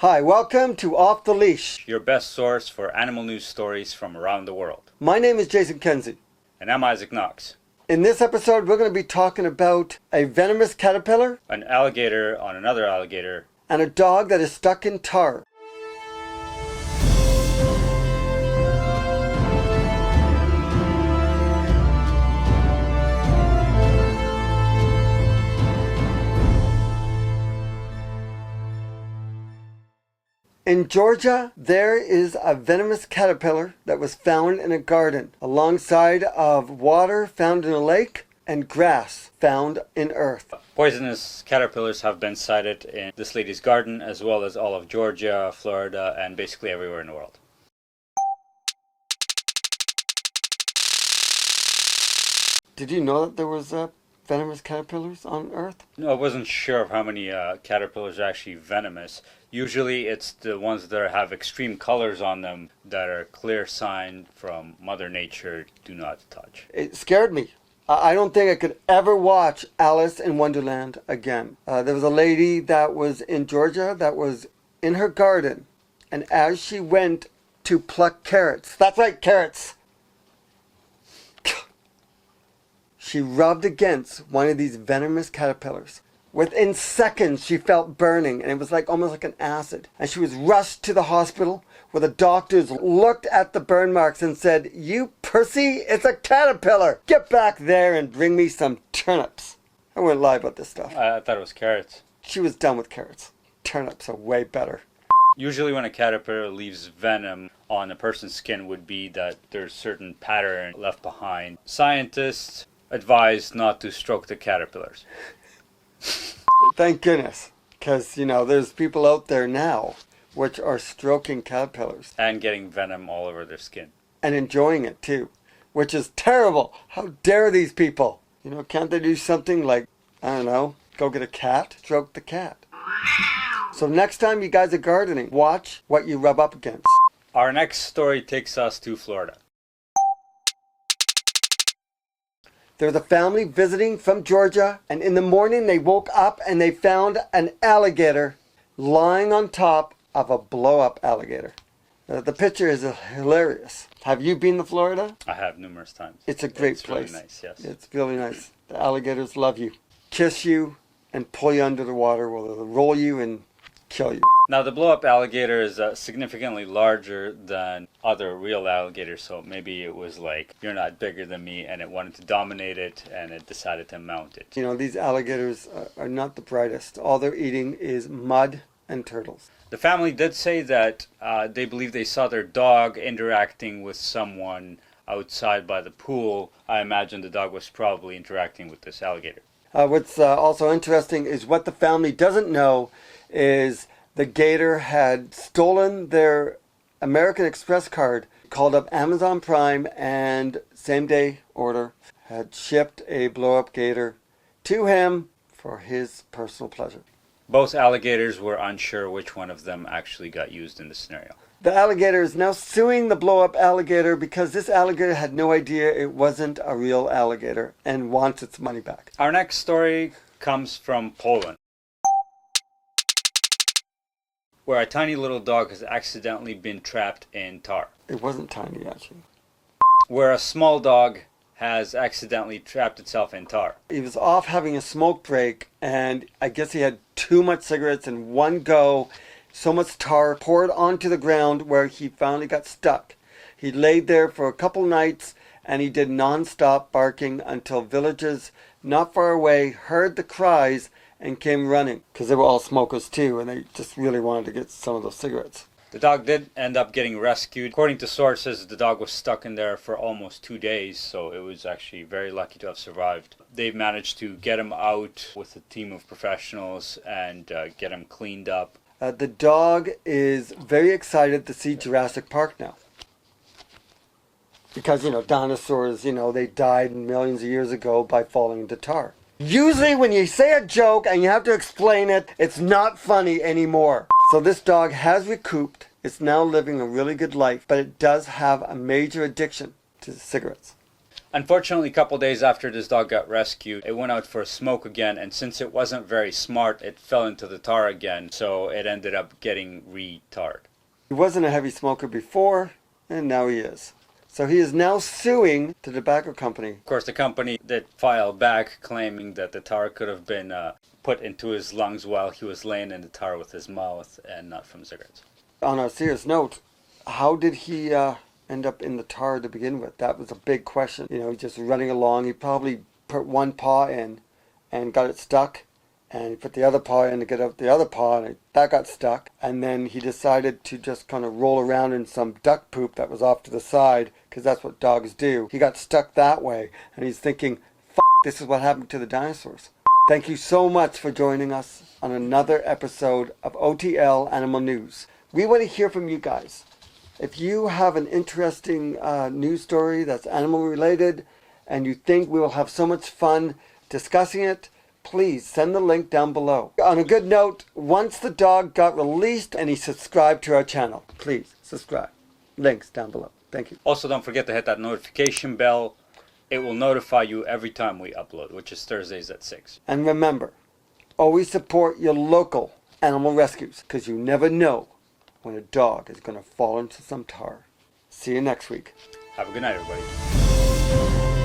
Hi, welcome to Off the Leash, your best source for animal news stories from around the world. My name is Kenzie. And I'm Izik Nox. In this episode, we're going to be talking about a venomous caterpillar, an alligator on another alligator, and a dog that is stuck in tar. In Georgia, there is a venomous caterpillar that was found in a garden alongside of water found in a lake and grass found in earth. Poisonous caterpillars have been sighted in this lady's garden as well as all of Georgia, Florida, and basically everywhere in the world. Did you know that there was venomous caterpillars on earth? No, I wasn't sure of how many caterpillars are actually venomous. Usually it's the ones that have extreme colors on them that are a clear sign from Mother Nature, do not touch. It scared me. I don't think I could ever watch Alice in Wonderland again. There was a lady that was in Georgia that was in her garden, and as she went to pluck carrots, that's right, carrots, she rubbed against one of these venomous caterpillars. Within seconds, she felt burning, and it was almost like an acid. And she was rushed to the hospital, where the doctors looked at the burn marks and said, "You pussy, it's a caterpillar. Get back there and bring me some turnips." I wouldn't lie about this stuff. I thought it was carrots. She was done with carrots. Turnips are way better. Usually when a caterpillar leaves venom on a person's skin would be that there's certain pattern left behind. Scientists advise not to stroke the caterpillars. Thank goodness, because there's people out there now which are stroking caterpillars and getting venom all over their skin and enjoying it too, which is terrible. How dare these people? Can't they do something like, I don't know, go get a cat, stroke the cat? So next time you guys are gardening, watch what you rub up against. Our next story takes us to Florida. There was a family visiting from Georgia, and in the morning they woke up and they found an alligator lying on top of a blow-up alligator. The picture is hilarious. Have you been to Florida? I have numerous times. It's a great place. It's really nice, yes. It's really nice. The alligators love you, kiss you, and pull you under the water, while they'll roll you and kill you. Now, the blow-up alligator is significantly larger than other real alligators, so maybe it was like, you're not bigger than me, and it wanted to dominate it, and it decided to mount it. These alligators are not the brightest. All they're eating is mud and turtles. The family did say that they believe they saw their dog interacting with someone outside by the pool. I imagine the dog was probably interacting with this alligator. What's also interesting is what the family doesn't know is the gator had stolen their American Express card, called up Amazon Prime, and same day order had shipped a blow-up gator to him for his personal pleasure. Both alligators were unsure which one of them actually got used in the scenario. The alligator is now suing the blow-up alligator because this alligator had no idea it wasn't a real alligator and wants its money back. Our next story comes from Poland, where a tiny little dog has accidentally been trapped in tar. It wasn't tiny, actually. Where a small dog has accidentally trapped itself in tar. He was off having a smoke break, and I guess he had too much cigarettes in one go. So much tar poured onto the ground where he finally got stuck. He laid there for a couple nights, and he did non-stop barking until villagers not far away heard the cries and came running, because they were all smokers too, and they just really wanted to get some of those cigarettes. The dog did end up getting rescued. According to sources, the dog was stuck in there for almost 2 days, so it was actually very lucky to have survived. They've managed to get him out with a team of professionals and get him cleaned up. The dog is very excited to see Jurassic Park now. Because, dinosaurs, they died millions of years ago by falling into tar. Usually when you say a joke and you have to explain it, it's not funny anymore. So this dog has recouped. It's now living a really good life, but it does have a major addiction to cigarettes. Unfortunately, a couple days after this dog got rescued, it went out for a smoke again, and since it wasn't very smart, it fell into the tar again, so it ended up getting re-tarred. He wasn't a heavy smoker before, and now he is. So he is now suing the tobacco company. Of course, the company that filed back claiming that the tar could have been put into his lungs while he was laying in the tar with his mouth and not from cigarettes. On a serious note, how did he end up in the tar to begin with? That was a big question. You know, just running along, he probably put one paw in and got it stuck, and he put the other paw in to get out the other paw, and that got stuck. And then he decided to just kind of roll around in some duck poop that was off to the side, because that's what dogs do. He got stuck that way, and he's thinking, F***, this is what happened to the dinosaurs. Thank you so much for joining us on another episode of OTL Animal News. We want to hear from you guys. If you have an interesting news story that's animal related and you think we will have so much fun discussing it, please send the link down below. On a good note, once the dog got released and he subscribed to our channel, please subscribe. Links down below. Thank you. Also, don't forget to hit that notification bell. It will notify you every time we upload, which is Thursdays at 6. And remember, always support your local animal rescues, because you never know when a dog is going to fall into some tar. See you next week. Have a good night, everybody.